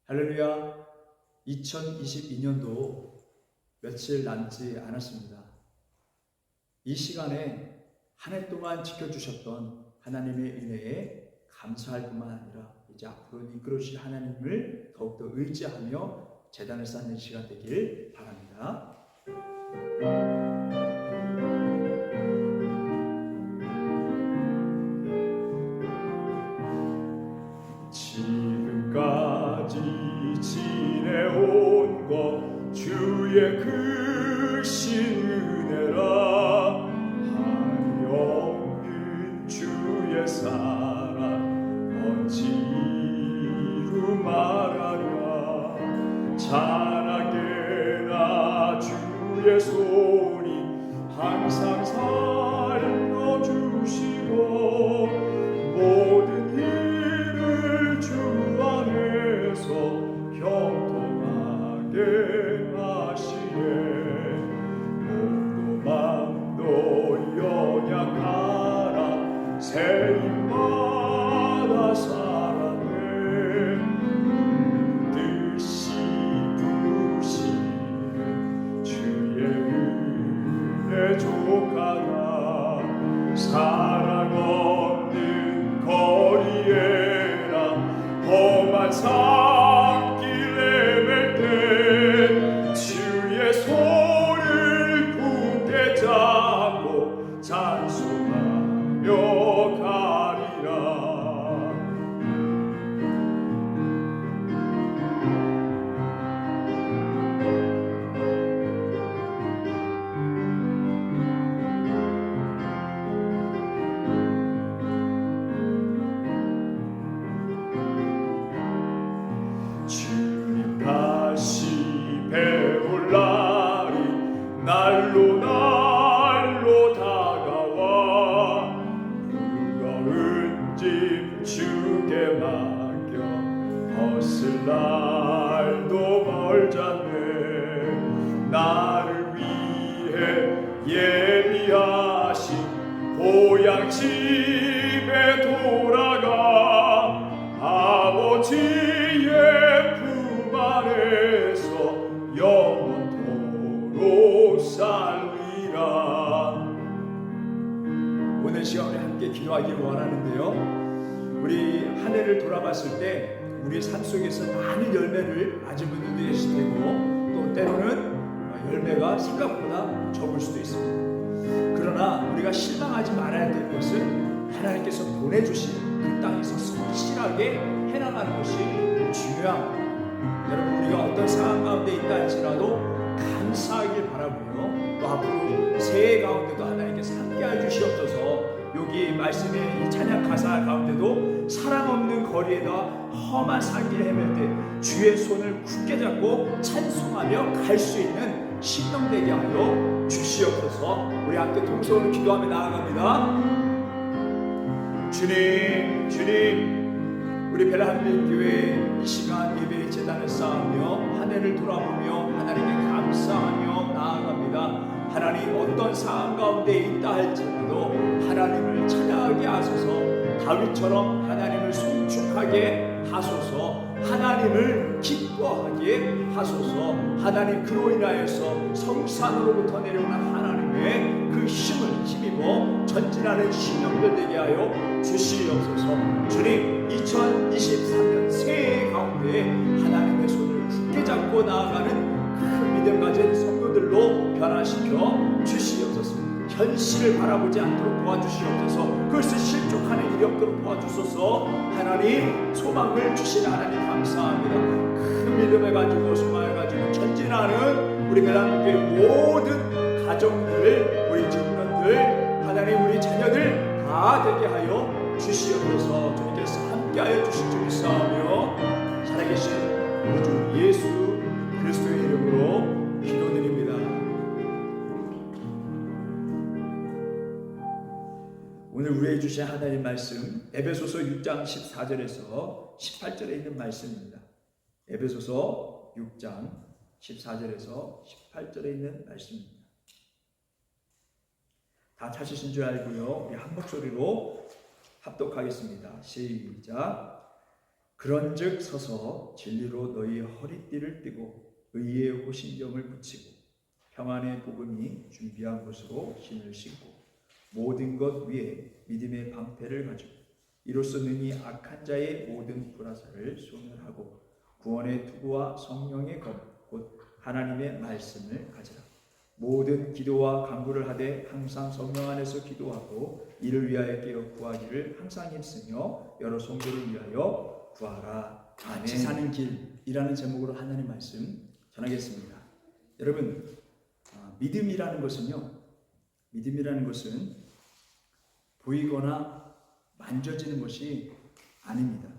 할렐루야. 2022년도 며칠 남지 않았습니다. 이 시간에 한 해 동안 지켜주셨던 하나님의 은혜에 감사할 뿐만 아니라 이제 앞으로 이끌어주실 하나님을 더욱더 의지하며 제단을 쌓는 시간 되길 바랍니다. 지금까지 지내온 것 주의 크신 은혜라 한없는 주의 사랑 어찌 이루 말하랴. 찬하게나 주의 손이 항상 살려주시고 모든 일을 주 안에서 형통하게 하시네. 몸도 마음도 연약하라 새임마다 살아내 뜻이 부르시는 주의 은혜 족하라. 사랑 없는 거리에나 험한 산길 헤맬 때 주의 손을 굳게 잡고 찬송하며 가리라. 주님 다시 배울 날이 날로 다가와 무거운 짐 주께 맡겨 벗을 날도 멀잖네. 나를 위해 예비하신 고향 집에 돌아가 아버지의 품 안에서 영원토록 살리라. 오늘 시간에 함께 기도하길 원하는데요, 우리 한 해를 돌아봤을 때 우리 삶 속에서 많은 열매를 맞은 분들도 계실 테고 또 때로는 열매가 생각보다 적을 수도 있습니다. 그러나 우리가 실망하지 말아야 될 것은 하나님께서 보내주신 그 땅에서 성실하게 해나가는 것이 중요합니다. 여러분, 우리가 어떤 상황 가운데 있다 할지라도 감사하길 바라고요. 또 앞으로 새해 가운데도 하나님께서 함께해 주시옵소서. 여기 말씀의 이 찬양 가사 가운데도 사랑 없는 거리에다 험한 산길 헤맬 때 주의 손을 굳게 잡고 찬송하며 갈 수 있는 신령되게 하여 주시옵소서. 우리 함께 동성으로 기도하며 나아갑니다. 주님, 주님, 우리 벨한민교회 이 시간 예배의 제단을 쌓으며 한 해를 돌아보며 하나님께 감사하며 나아갑니다. 하나님, 어떤 상황 가운데 있다 할지라도 하나님을 찬양하게 하소서. 다윗처럼 하나님을 송축하게 하소서. 하나님을 기뻐하게 하소서. 하나님, 그로 인하여서 성산으로부터 내려오는 하나님의 그 힘을 힘입어 전진하는 신령들 되게 하여 주시옵소서. 주님, 2023년 새해 가운데 하나님의 손을 굳게 잡고 나아가는 그 믿음 가진 성도들로 변화시켜 주시옵소서. 현실을 바라보지 않도록 도와주시옵소서. 그것을 실족하는 이력으로 도와주소서. 하나님, 소망을 주시는 하나님 감사합니다. 그 믿음을 가지고 소망을 가지고 전진하는 우리 벨한민교회 모든 가정들, 우리 직원들, 하나님 우리 자녀들 다 되게 하여 주시옵소서. 주님께서 함께하여 주실 줄 믿사오며 살아계신 우리 주 예수 그리스도의 이름으로 기도드립니다. 오늘 우리에게 주신 하나님 말씀 에베소서 6장 14절에서 18절에 있는 말씀입니다. 에베소서 6장 14절에서 18절에 있는 말씀입니다. 다 찾으신 줄 알고요, 우리 한 목소리로 합독하겠습니다. 시작. 그런즉 서서 진리로 너희 허리띠를 띠고 의의 호신경을 붙이고 평안의 복음이 준비한 것으로 신을 신고 모든 것 위에 믿음의 방패를 가지고 이로써 능히 악한 자의 모든 불화살을 소멸하고 구원의 투구와 성령의 검 곧 하나님의 말씀을 가지라. 모든 기도와 간구를 하되 항상 성령 안에서 기도하고 이를 위하여 깨어 구하기를 항상 힘쓰며 여러 성도를 위하여 구하라. 같이 사는 길이라는 제목으로 하나님 말씀 전하겠습니다. 여러분, 믿음이라는 것은 보이거나 만져지는 것이 아닙니다.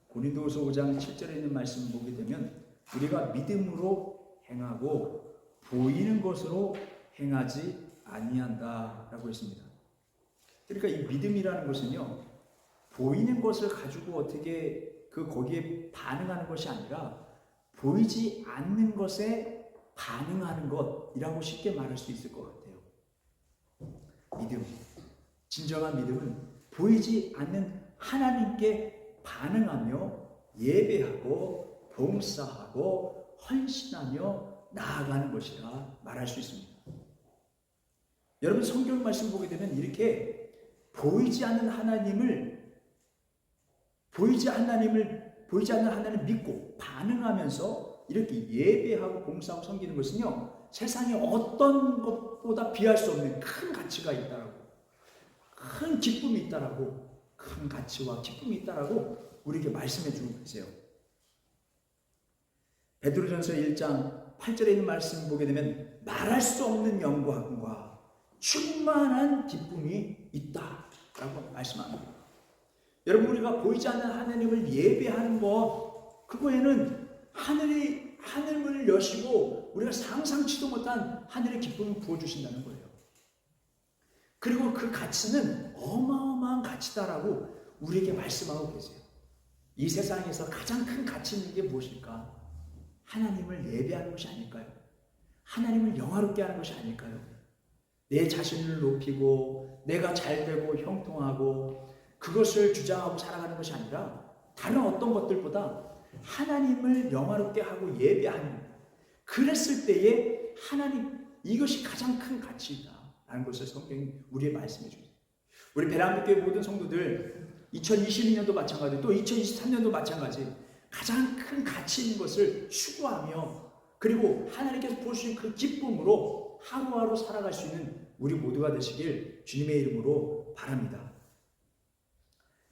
고린도후서 5장 7절에 있는 말씀을 보게 되면 우리가 믿음으로 행하고 보이는 것으로 행하지 아니한다라고 했습니다. 그러니까 이 믿음이라는 것은요, 보이는 것을 가지고 어떻게 거기에 반응하는 것이 아니라 보이지 않는 것에 반응하는 것이라고 쉽게 말할 수 있을 것 같아요. 믿음, 진정한 믿음은 보이지 않는 하나님께 반응하며 예배하고 봉사하고 헌신하며 나아가는 것이라 말할 수 있습니다. 여러분, 성경 말씀 보게 되면 이렇게 보이지 않는 하나님을 믿고 반응하면서 이렇게 예배하고 봉사하고 섬기는 것은요, 세상에 어떤 것보다 비할 수 없는 큰 가치가 있다라고, 큰 기쁨이 있다라고, 큰 가치와 기쁨이 있다라고 우리에게 말씀해 주고 계세요. 베드로전서 1장 8절에 있는 말씀 보게 되면 말할 수 없는 영광과 충만한 기쁨이 있다라고 말씀합니다. 여러분, 우리가 보이지 않는 하나님을 예배하는 것, 그거에는 하늘문을 여시고 우리가 상상치도 못한 하늘의 기쁨을 부어주신다는 거예요. 그리고 그 가치는 어마어마한 가치다라고 우리에게 말씀하고 계세요. 이 세상에서 가장 큰 가치 있는 게 무엇일까? 하나님을 예배하는 것이 아닐까요? 하나님을 영화롭게 하는 것이 아닐까요? 내 자신을 높이고 내가 잘되고 형통하고 그것을 주장하고 살아가는 것이 아니라 다른 어떤 것들보다 하나님을 영화롭게 하고 예배하는, 그랬을 때에 하나님, 이것이 가장 큰 가치이다라는 것을 성경이 우리에게 말씀해 줍니다. 우리 베란드교회 모든 성도들 2022년도 마찬가지, 또 2023년도 마찬가지, 가장 큰 가치 있는 것을 추구하며 그리고 하나님께서 부어주신 그 기쁨으로 하루하루 살아갈 수 있는 우리 모두가 되시길 주님의 이름으로 바랍니다.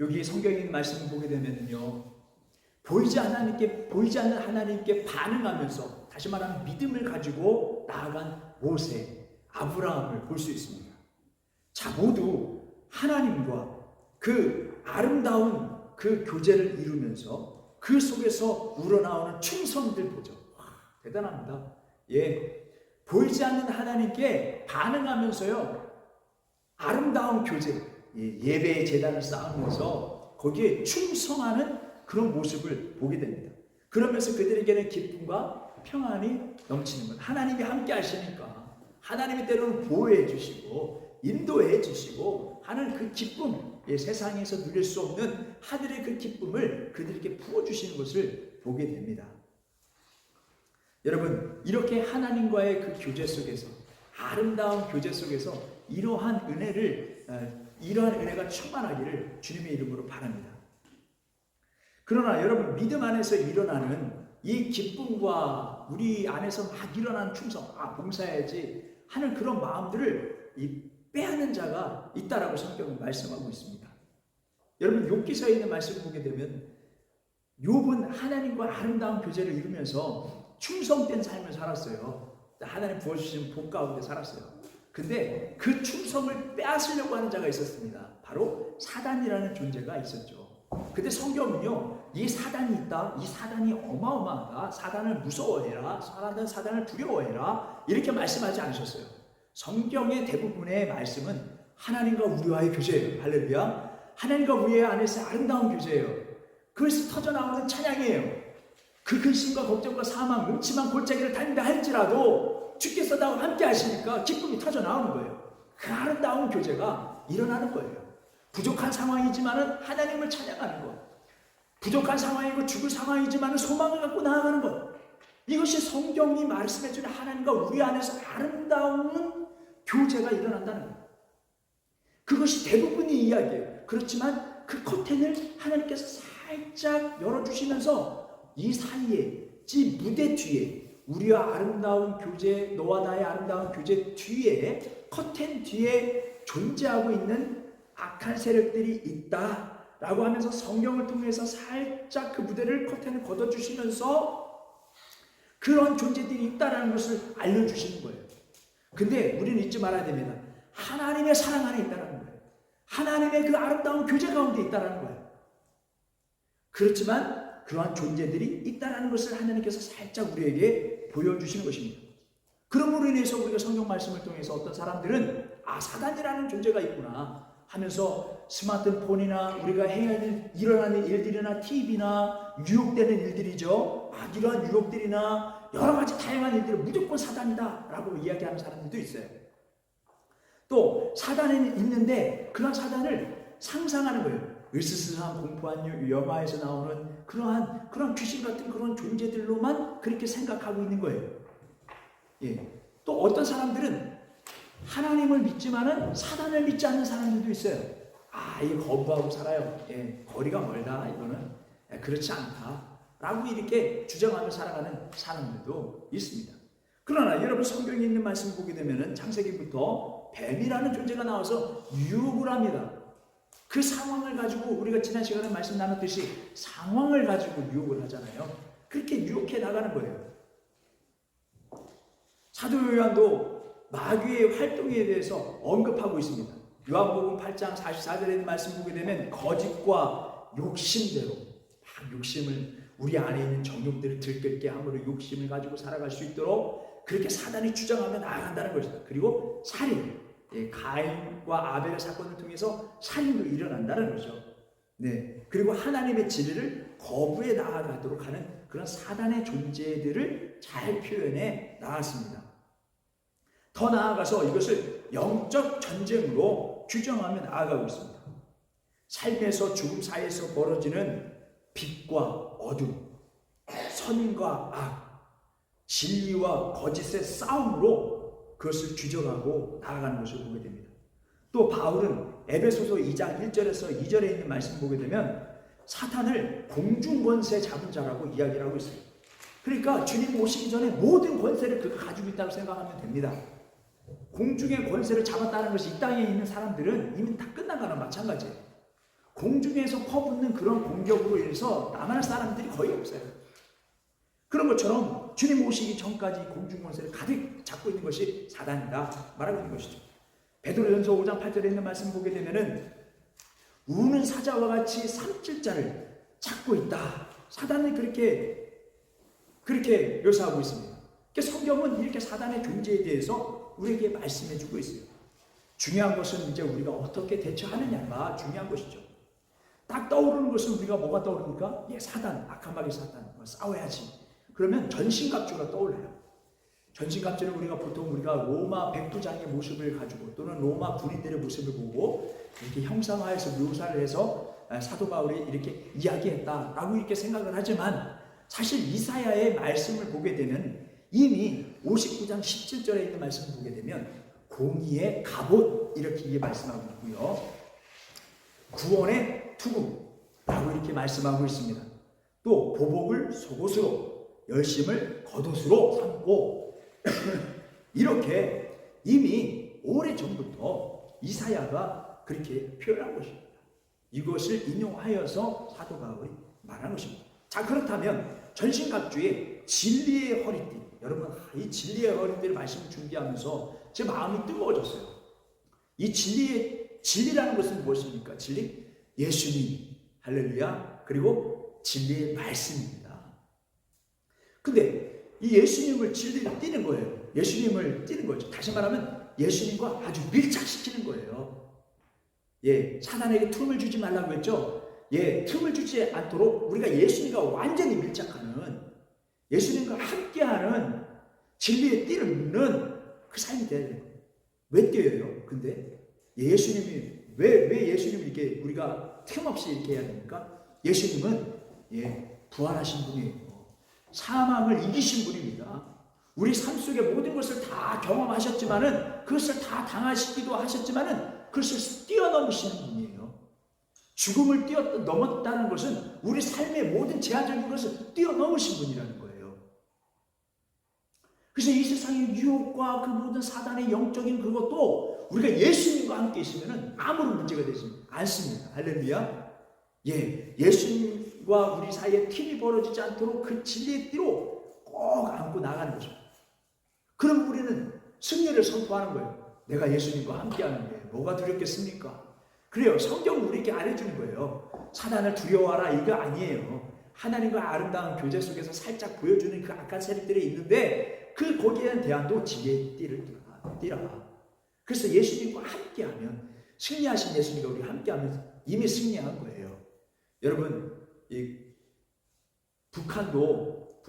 여기 성경의 말씀을 보게 되면요, 보이지 않는 하나님께 반응하면서, 다시 말하면 믿음을 가지고 나아간 모세, 아브라함을 볼 수 있습니다. 자, 모두 하나님과 그 아름다운 그 교제를 이루면서 그 속에서 우러나오는 충성들 보죠. 와, 대단합니다. 예, 보이지 않는 하나님께 반응하면서요, 아름다운 교제, 예배의 제단을 쌓으면서 거기에 충성하는 그런 모습을 보게 됩니다. 그러면서 그들에게는 기쁨과 평안이 넘치는 것. 하나님이 함께 하시니까 하나님이 때로는 보호해 주시고 인도해 주시고 하는 그 기쁨, 세상에서 누릴 수 없는 하늘의 그 기쁨을 그들에게 부어주시는 것을 보게 됩니다. 여러분, 이렇게 하나님과의 그 교제 속에서, 아름다운 교제 속에서 이러한 은혜가 충만하기를 주님의 이름으로 바랍니다. 그러나 여러분, 믿음 안에서 일어나는 이 기쁨과 우리 안에서 막 일어나는 충성, 봉사해야지 하는 그런 마음들을 빼앗는 자가 있다라고 성경은 말씀하고 있습니다. 여러분, 욥기서에 있는 말씀을 보게 되면 욥은 하나님과 아름다운 교제를 이루면서 충성된 삶을 살았어요. 하나님 부어주신 복 가운데 살았어요. 근데 그 충성을 빼앗으려고 하는 자가 있었습니다. 바로 사단이라는 존재가 있었죠. 근데 성경은요, 이 사단이 있다, 이 사단이 어마어마하다, 사단을 무서워해라, 사단을 두려워해라, 이렇게 말씀하지 않으셨어요. 성경의 대부분의 말씀은 하나님과 우리와의 교제예요. 할렐루야. 하나님과 우리 안에서 아름다운 교제예요. 그것이 터져나오는 찬양이에요. 그 근심과 걱정과 사망, 음침한 골짜기를 다닌다 할지라도 주께서 나와 함께 하시니까 기쁨이 터져나오는 거예요. 그 아름다운 교제가 일어나는 거예요. 부족한 상황이지만은 하나님을 찬양하는 것. 부족한 상황이고 죽을 상황이지만 소망을 갖고 나아가는 것. 이것이 성경이 말씀해주는 하나님과 우리 안에서 아름다운 교제가 일어난다는 것. 그것이 대부분의 이야기예요. 그렇지만 그 커튼을 하나님께서 살짝 열어주시면서 이 사이에, 이 무대 뒤에, 우리와 아름다운 교제, 너와 나의 아름다운 교제 뒤에, 커튼 뒤에 존재하고 있는 악한 세력들이 있다라고 하면서 성경을 통해서 살짝 그 무대를, 커튼을 걷어주시면서 그런 존재들이 있다라는 것을 알려주시는 거예요. 근데 우리는 잊지 말아야 됩니다. 하나님의 사랑 안에 있다라는 거예요. 하나님의 그 아름다운 교제 가운데 있다라는 거예요. 그렇지만 그러한 존재들이 있다라는 것을 하나님께서 살짝 우리에게 보여주시는 것입니다. 그러므로 인해서 우리가 성경 말씀을 통해서 어떤 사람들은 사단이라는 존재가 있구나 하면서 스마트폰이나 우리가 해야 될 일어나는 일들이나 TV나 유혹되는 일들이죠. 이러한 유혹들이나 여러 가지 다양한 일들을 무조건 사단이다 라고 이야기하는 사람들도 있어요. 또 사단에는 있는데 그런 사단을 상상하는 거예요. 으스스한 공포한 영화에서 나오는 그런 귀신 같은 그런 존재들로만 그렇게 생각하고 있는 거예요. 또 어떤 사람들은 하나님을 믿지만은 사단을 믿지 않는 사람들도 있어요. 이거 거부하고 살아요. 거리가 멀다. 이거는 그렇지 않다. 라고 이렇게 주장하며 살아가는 사람들도 있습니다. 그러나 여러분 성경에 있는 말씀 보게 되면은 창세기부터 뱀이라는 존재가 나와서 유혹을 합니다. 그 상황을 가지고 우리가 지난 시간에 말씀 나눴듯이 상황을 가지고 유혹을 하잖아요. 그렇게 유혹해 나가는 거예요. 사도 요한도 마귀의 활동에 대해서 언급하고 있습니다. 요한복음 8장 44절에 있는 말씀 보게 되면 거짓과 욕심대로 욕심을 우리 안에 있는 정욕들을 들끓게 함으로 욕심을 가지고 살아갈 수 있도록 그렇게 사단이 주장하며 나아간다는 것이다. 그리고 살인, 가인과 아벨의 사건을 통해서 살인도 일어난다는 거죠. 그리고 하나님의 진리를 거부해 나아가도록 하는 그런 사단의 존재들을 잘 표현해 나왔습니다. 더 나아가서 이것을 영적 전쟁으로 규정하며 나아가고 있습니다. 삶에서 죽음 사이에서 벌어지는 빛과 어둠, 선과 악, 진리와 거짓의 싸움으로 그것을 규정하고 나아가는 것을 보게 됩니다. 또 바울은 에베소서 2장 1절에서 2절에 있는 말씀 보게 되면 사탄을 공중권세 잡은 자라고 이야기를 하고 있어요. 그러니까 주님 오시기 전에 모든 권세를 그가 가지고 있다고 생각하면 됩니다. 공중의 권세를 잡았다는 것이 이 땅에 있는 사람들은 이미 다 끝난 거나 마찬가지예요. 공중에서 퍼붓는 그런 공격으로 인해서 남아날 사람들이 거의 없어요. 그런 것처럼 주님 오시기 전까지 공중 권세를 가득 잡고 있는 것이 사단이다 말하고 있는 것이죠. 베드로전서 5장 8절에 있는 말씀 보게 되면은 우는 사자와 같이 삼킬 자를 찾고 있다. 사단은 그렇게 묘사하고 있습니다. 성경은 이렇게 사단의 존재에 대해서 우리에게 말씀해주고 있어요. 중요한 것은 이제 우리가 어떻게 대처하느냐가 중요한 것이죠. 딱 떠오르는 것은 우리가 뭐가 떠오릅니까? 사단, 악한 마귀 사단, 싸워야지. 그러면 전신갑주가 떠올라요. 전신갑주는 우리가 로마 백부장의 모습을 가지고 또는 로마 군인들의 모습을 보고 이렇게 형상화해서 묘사를 해서 사도 바울이 이렇게 이야기했다라고 이렇게 생각을 하지만 사실 이사야의 말씀을 보게 되면 이미 59장 17절에 있는 말씀을 보게 되면 공의의 갑옷 이렇게 말씀하고 있고요. 구원의 투구라고 이렇게 말씀하고 있습니다. 또 보복을 속옷으로 열심을 겉옷으로 삼고 이렇게 이미 오래전부터 이사야가 그렇게 표현한 것입니다. 이것을 인용하여서 사도 바울이 말한 것입니다. 자, 그렇다면 전신갑주의 진리의 허리띠, 여러분 이 진리의 허리띠를 말씀을 준비하면서 제 마음이 뜨거워졌어요. 이 진리라는 것은 무엇입니까? 진리? 예수님, 할렐루야. 그리고 진리의 말씀입니다. 근데 이 예수님을 진리를 띄는 거예요. 예수님을 띄는 거죠. 다시 말하면 예수님과 아주 밀착시키는 거예요. 사단에게 틈을 주지 말라고 했죠. 틈을 주지 않도록 우리가 예수님과 완전히 밀착하는, 예수님과 함께하는 진리에 띄는 그 삶이 돼야 돼요. 왜 띄어요? 근데 예수님이 왜 예수님을 이렇게 우리가 틈없이 이렇게 해야 됩니까? 예수님은 예, 부활하신 분이에요. 사망을 이기신 분입니다. 우리 삶 속에 모든 것을 다 경험하셨지만은, 그것을 다 당하시기도 하셨지만은, 그것을 뛰어넘으시는 분이에요. 죽음을 뛰어넘었다는 것은 우리 삶의 모든 제한적인 것을 뛰어넘으신 분이라는 거예요. 그래서 이 세상의 유혹과 그 모든 사단의 영적인 그것도 우리가 예수님과 함께 있으면 아무런 문제가 되지 않습니다. 할렐루야. 예, 예수님과 우리 사이에 틈이 벌어지지 않도록 그 진리의 띠로 꼭 안고 나가는 거죠. 그럼 우리는 승리를 선포하는 거예요. 내가 예수님과 함께 하는데 뭐가 두렵겠습니까? 그래요. 성경은 우리에게 알려주는 거예요. 사단을 두려워하라 이거 아니에요. 하나님과 아름다운 교제 속에서 살짝 보여주는 그 악한 세력들이 있는데, 그 거기에 대한도 지혜의 띠를 띠라. 그래서 예수님과 함께하면, 승리하신 예수님과 우리 함께하면 이미 승리한 거예요. 여러분, 이 북한도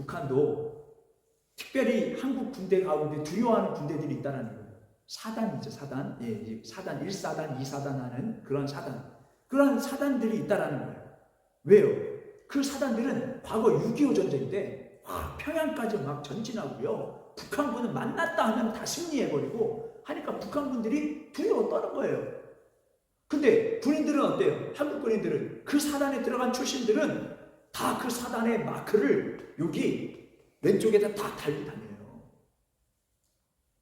특별히 한국 군대 가운데 두려워하는 군대들이 있다는 거예요. 사단이죠, 사단. 예, 사단 1사단, 2사단 하는 그런 사단. 그런 사단들이 있다는 거예요. 왜요? 그 사단들은 과거 6.25 전쟁 때 평양까지 막 전진하고요. 북한군은 만났다 하면 다 승리해버리고 하니까 북한군들이 두려워 떠는 거예요. 근데 군인들은 어때요? 한국 군인들은, 그 사단에 들어간 출신들은 다 그 사단의 마크를 여기 왼쪽에다 다 달고 다녀요.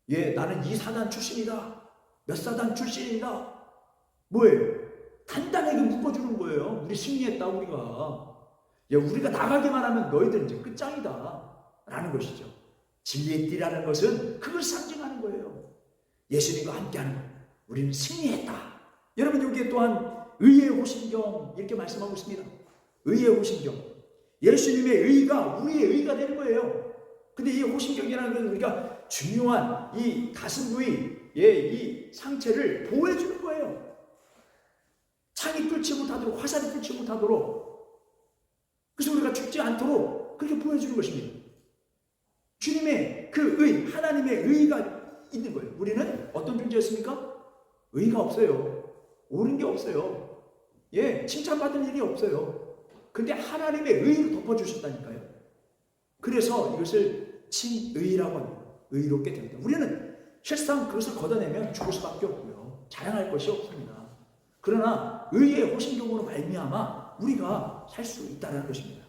예, 나는 이 사단 출신이다. 몇 사단 출신이다. 뭐예요? 간단하게 묶어주는 거예요. 우리 승리했다, 우리가. 야, 우리가 나가기만 하면 너희들 이제 끝장이다. 라는 것이죠. 진리의 띠라는 것은 그걸 상징하는 거예요. 예수님과 함께하는 거예요. 우리는 승리했다. 여러분, 여기에 또한 의의 호신경 이렇게 말씀하고 있습니다. 의의 호신경. 예수님의 의가 우리의 의가 되는 거예요. 근데 이 호신경이라는 것은 우리가 중요한 이 가슴 부위, 이 상체를 보호해 주는 거예요. 창이 뚫지 못하도록, 화살이 뚫지 못하도록. 그래서 우리가 죽지 않도록 그렇게 보호해 주는 것입니다. 주님의 그 의, 하나님의 의가 있는 거예요. 우리는 어떤 존재였습니까? 의가 없어요. 옳은 게 없어요. 예, 칭찬받을 일이 없어요. 근데 하나님의 의를 덮어주셨다니까요. 그래서 이것을 칭의라고 합니다. 의롭게 됩니다. 우리는 실상 그것을 걷어내면 죽을 수밖에 없고요. 자랑할 것이 없습니다. 그러나 의의 호신경으로 말미암아 우리가 살 수 있다는 것입니다.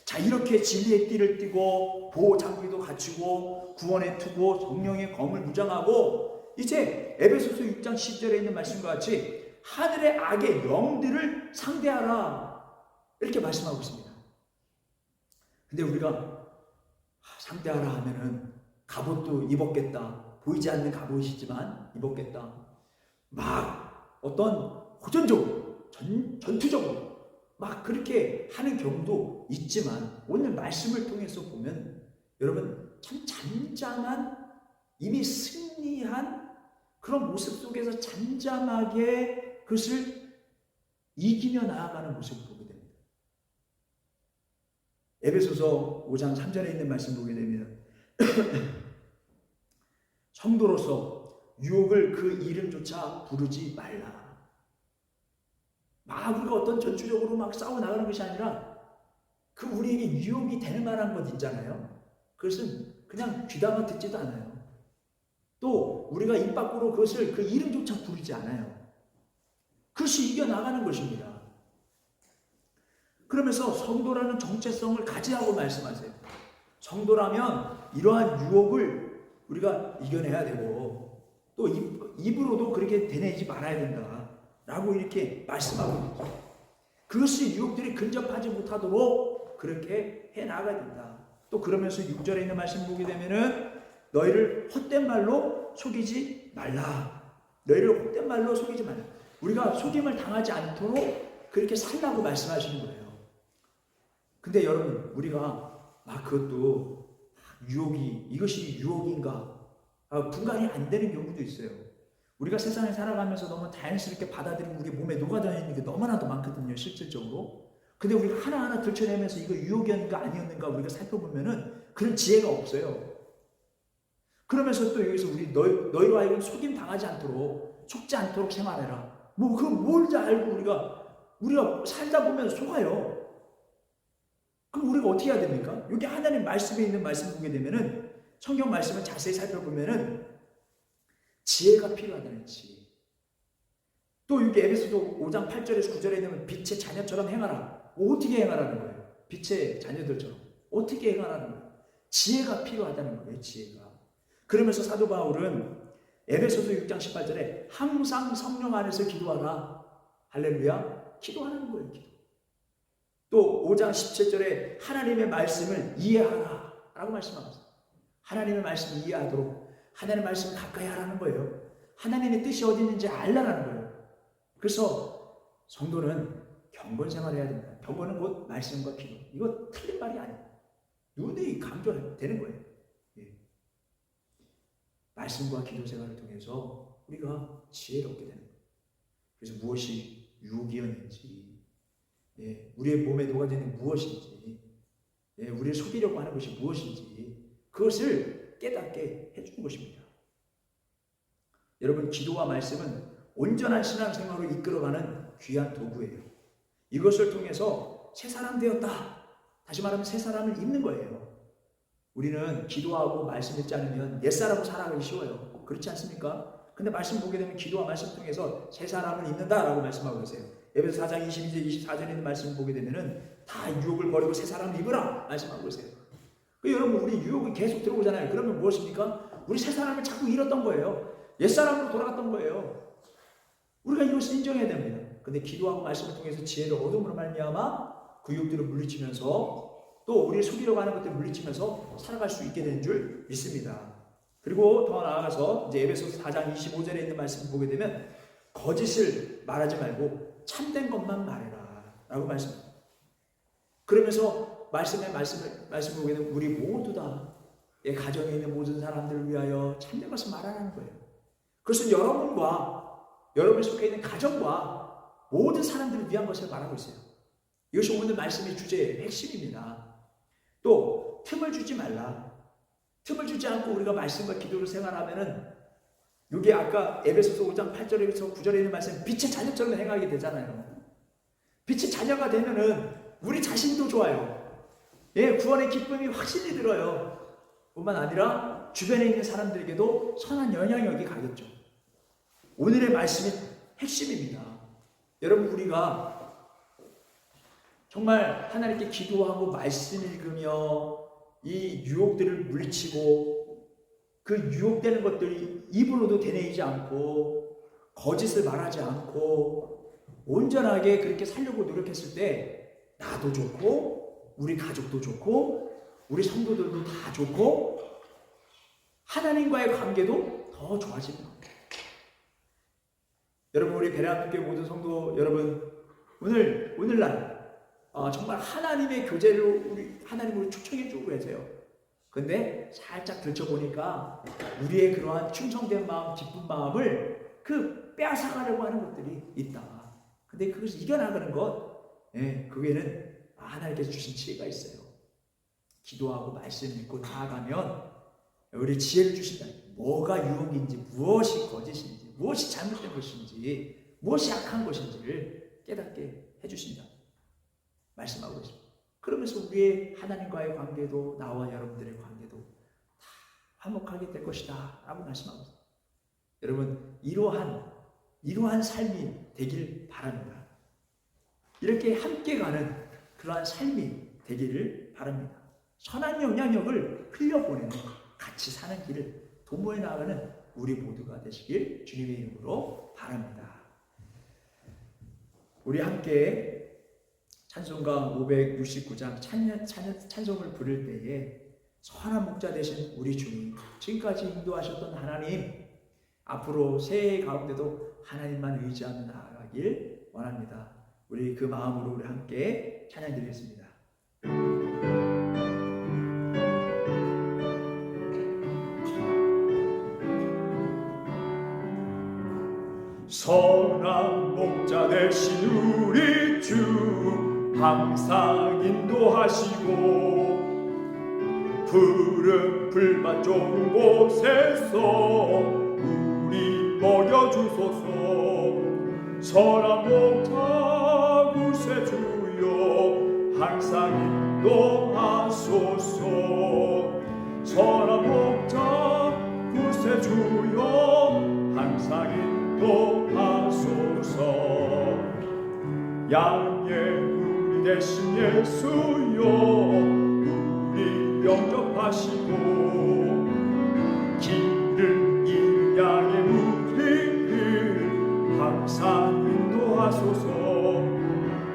자, 이렇게 진리의 띠를 띠고 보호 장비도 갖추고 구원의 투고 성령의 검을 무장하고, 이제 에베소서 6장 10절에 있는 말씀과 같이 하늘의 악의 영들을 상대하라 이렇게 말씀하고 있습니다. 근데 우리가 상대하라 하면은 갑옷도 입었겠다. 보이지 않는 갑옷이지만 입었겠다. 막 어떤 호전적으로 전투적으로 막 그렇게 하는 경우도 있지만, 오늘 말씀을 통해서 보면 여러분 참 잠잠한, 이미 승리한 그런 모습 속에서 잠잠하게 그것을 이기며 나아가는 모습을 보게 됩니다. 에베소서 5장 3절에 있는 말씀 보게 되면 성도로서 유혹을 그 이름조차 부르지 말라. 막 우리가 어떤 전투적으로 막 싸워 나가는 것이 아니라 그 우리에게 유혹이 될 만한 것 있잖아요. 그것은 그냥 귀담아 듣지도 않아요. 또 우리가 입 밖으로 그것을 그 이름조차 부르지 않아요. 그것이 이겨나가는 것입니다. 그러면서 성도라는 정체성을 가지라고 말씀하세요. 성도라면 이러한 유혹을 우리가 이겨내야 되고, 또 입으로도 그렇게 되뇌지 말아야 된다 라고 이렇게 말씀하고 있죠. 그것이 유혹들이 근접하지 못하도록 그렇게 해나가야 된다. 또 그러면서 6절에 있는 말씀 보게 되면은 너희를 헛된 말로 속이지 말라. 너희를 헛된 말로 속이지 말라. 우리가 속임을 당하지 않도록 그렇게 살라고 말씀하시는 거예요. 근데 여러분, 우리가 막 그것도 유혹이, 이것이 유혹인가 분간이 안 되는 경우도 있어요. 우리가 세상에 살아가면서 너무 자연스럽게 받아들이고 우리 몸에 녹아져 있는 게 너무나도 많거든요, 실질적으로. 근데 우리가 하나하나 들춰내면서 이거 유혹이었는가 아니었는가 우리가 살펴보면은 그런 지혜가 없어요. 그러면서 또 여기서 너희로 하여금 속임 당하지 않도록, 속지 않도록 생활해라. 뭐 그걸 뭘 알고 우리가 살다 보면 속아요. 그럼 우리가 어떻게 해야 됩니까? 여기 하나님 말씀에 있는 말씀 보게 되면은 성경 말씀을 자세히 살펴보면은 지혜가 필요하다는 지혜. 또 여기 에베소서 5장 8절에서 9절에 있는 빛의 자녀처럼 행하라. 어떻게 행하라는 거예요? 빛의 자녀들처럼 어떻게 행하라는 거예요? 지혜가 필요하다는 거예요. 지혜가. 그러면서 사도 바울은 에베소서 6장 18절에 항상 성령 안에서 기도하라. 할렐루야. 기도하는 거예요. 기도. 또 5장 17절에 하나님의 말씀을 이해하라 라고 말씀하고 있어요. 하나님의 말씀을 이해하도록 하나님의 말씀을 가까이 하라는 거예요. 하나님의 뜻이 어디 있는지 알라라는 거예요. 그래서 성도는 경건 생활을 해야 됩니다. 경건은 곧 말씀과 기도. 이거 틀린 말이 아니에요. 누누이 강조되는 거예요. 예. 말씀과 기도 생활을 통해서 우리가 지혜를 얻게 되는 거예요. 그래서 무엇이 유혹이었는지, 예, 우리의 몸에 녹아지는 무엇인지, 예, 우리를 속이려고 하는 것이 무엇인지 그것을 깨닫게 해주는 것입니다. 여러분, 기도와 말씀은 온전한 신앙생활로 이끌어가는 귀한 도구예요. 이것을 통해서 새 사람 되었다. 다시 말하면 새 사람을 입는 거예요. 우리는 기도하고 말씀 읽지 않으면 옛사람으로 살아가기 쉬워요. 그렇지 않습니까? 근데 말씀 보게 되면 기도와 말씀 통해서 새 사람을 입는다라고 말씀하고 계세요. 에베소 4장 22절 24절에 있는 말씀 보게 되면은 다 유혹을 버리고 새 사람을 입으라 말씀하고 계세요. 여러분, 우리 유혹이 계속 들어오잖아요. 그러면 무엇입니까? 우리 새 사람을 자꾸 잃었던 거예요. 옛사람으로 돌아갔던 거예요. 우리가 이것을 인정해야 됩니다. 근데 기도하고 말씀을 통해서 지혜를 얻음으로 말미암아 그 유혹들을 물리치면서 또 우리를 속이려고 하는 것들을 물리치면서 살아갈 수 있게 되는 줄 믿습니다. 그리고 더 나아가서 이제 에베소서 4장 25절에 있는 말씀을 보게 되면 거짓을 말하지 말고 참된 것만 말해라 라고 말씀합니다. 그러면서 말씀을 보게 되면 우리 모두 다 가정에 있는 모든 사람들을 위하여 참된 것을 말하라는 거예요. 그것은 여러분이 속해 있는 가정과 모든 사람들을 위한 것을 말하고 있어요. 이것이 오늘 말씀의 주제의 핵심입니다. 또 틈을 주지 말라. 틈을 주지 않고 우리가 말씀과 기도를 생활하면은 여기 아까 에베소서 5장 8절에서 9절에 있는 말씀 빛의 자녀처럼 행하게 되잖아요. 빛의 자녀가 되면은 우리 자신도 좋아요. 예, 구원의 기쁨이 확실히 들어요. 뿐만 아니라 주변에 있는 사람들에게도 선한 영향력이 가겠죠. 오늘의 말씀이 핵심입니다. 여러분, 우리가 정말 하나님께 기도하고 말씀 읽으며 이 유혹들을 물리치고 그 유혹되는 것들이 입으로도 되뇌이지 않고 거짓을 말하지 않고 온전하게 그렇게 살려고 노력했을 때 나도 좋고 우리 가족도 좋고 우리 성도들도 다 좋고 하나님과의 관계도 더 좋아지는 겁니다. 여러분, 우리 베레아교회 모든 성도 여러분, 오늘날 정말 하나님의 교제를 하나님으로 초청해 주고 계세요. 근데 살짝 들춰보니까 우리의 그러한 충성된 마음, 기쁜 마음을 빼앗아가려고 하는 것들이 있다. 근데 그것을 이겨나가는 것, 그게는 하나님께서 주신 지혜가 있어요. 기도하고 말씀 읽고 나아가면 우리 지혜를 주신다. 뭐가 유혹인지, 무엇이 거짓인지, 무엇이 잘못된 것인지, 무엇이 악한 것인지를 깨닫게 해주신다. 말씀하고 있습니다. 그러면서 우리의 하나님과의 관계도 나와 여러분들의 관계도 다 화목하게 될 것이다 라고 말씀하고 있습니다. 여러분, 이러한 삶이 되길 바랍니다. 이렇게 함께 가는 그러한 삶이 되기를 바랍니다. 선한 영향력을 흘려보내는, 같이 사는 길을 도모해 나가는 우리 모두가 되시길 주님의 이름으로 바랍니다. 우리 함께 찬송가 569장 찬송을 부를 때에 선한 목자 되신 우리 주님, 지금까지 인도하셨던 하나님, 앞으로 새해 가운데도 하나님만 의지하며 나아가길 원합니다. 우리 그 마음으로 우리 함께 찬양드리겠습니다. 선한 목자 되신 우리 주 항상 인도하시고 푸른 풀밭 좋은 곳에서 우리 먹여주소서. 선한 목자 구세주여 항상 인도하소서. 선한 목자 구세주여 항상 인도하소서. 양의 우리 대신 예수여 우리 영접하시고 길을 양의 우리를 항상 인도하소서.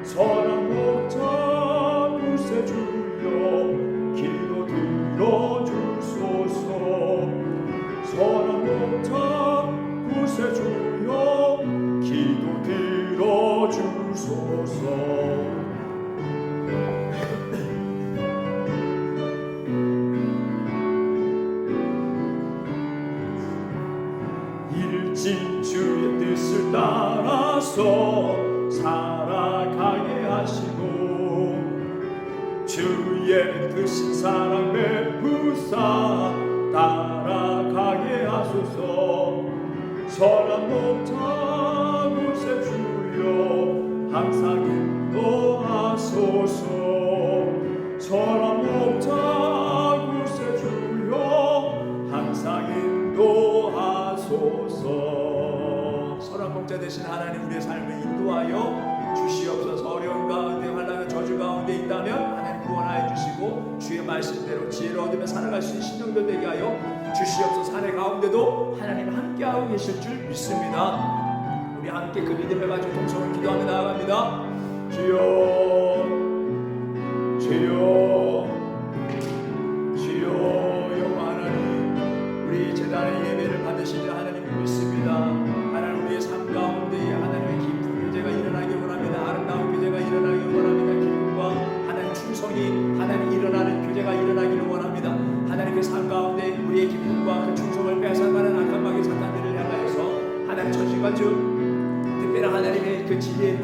선한 목자 구세주여 기도 들어주소서. 선한 목자 구세주여 기도 들어주소서. 일진 주의 뜻을 따라서 살아가게 하시고 주의 크신 사랑 베푸사 따라가게 하소서. 선한 목자 구세주여 항상 인도하소서. 선한 목자 구세주여 항상 인도하소서. 선한 목자 되신 하나님 우리의 삶을 인도하여 주시옵소서. 어려운 가운데 환난과 저주 가운데 있다면 하나님 구원하여 주시고 주의 말씀대로 지혜를 얻으며 살아갈 수 있는 신령들 되게 하여 주시옵소서. 산의 가운데도 하나님 함께하고 계실 줄 믿습니다. 우리 함께 그 믿음을 가지고 동성을 기도하며 나아갑니다. 주여 주여 주여 여호와 하나님, 우리 제단의 예배를 받으시는 하나님 믿습니다. 하나님 우리의 삶 가운데 하나님의 기쁜 교제가 일어나길 원합니다. 아름다운 교제가 일어나길 원합니다. 기쁨과 하나님 충성이 하나님 일어나는 교제가 일어나기를 원합니다. 하나님 그 삶 가운데 우리의 기쁨과 그 충성을 뺏어가는 악한 마귀 사탄들을 향하여서 하나님 저주가 특별한 하나님의 그 지혜에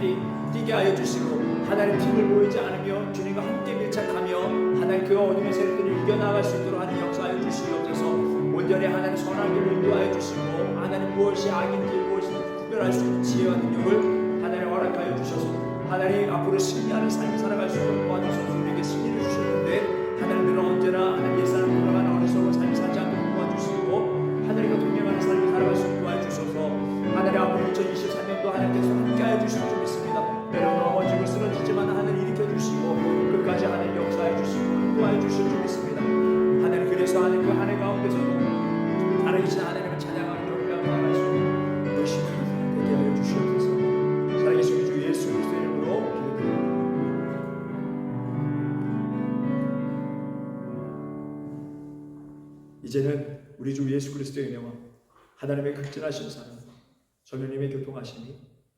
뛰게 하여 주시고 하나님 팀을 보이지 않으며 주님과 함께 밀착하며 하나님 그 어둠의 세력들을 이겨나갈 수 있도록 하나님 역사하여 주시옵소서. 온전히 하나님 선한 길을 인도하여 주시고 하나님 무엇이 악인지 무엇이 구별할 수 있는 지혜와 능력을 하나님 허락하여 주셔서 하나님 앞으로 승리하는 삶을 살아갈 수 있도록 도와주셔서 우리에게 승리를 주셨는데 하나님들은 언제나 하나님 옛사람 돌아가는 어리석은 삶을 살지 않도록 도와주시고 하나님과 동행하는 삶을 살아갈 수 있도록 도와주셔서 하나님 앞으로 2023년도 하나님께서 함께하여 주실 줄 믿습니다. 때로 넘어지고 쓰러지지만 하나님 일으켜주시고 끝까지 하나님 역사해 주시고 인도하여 주실 줄 믿습니다. 하나님 그래서 하나님 그 한 해 가운데서도 살아계신 하나님을 찬양하는 경배하며 나아갈 수 있는 열심히 되게 하여 주시옵소서. 살아계신 주 예수 그리스도의 이름으로 기도드립니다. 이제는 우리 주 예수 그리스도의 은혜와 하나님의 극진하신 사랑, 성령님의 교통하심이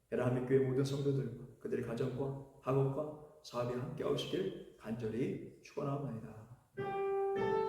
베라함의 교회 모든 성도들과 그들의 가정과 학업과 사업에 함께 하시길 간절히 축원하옵나이다.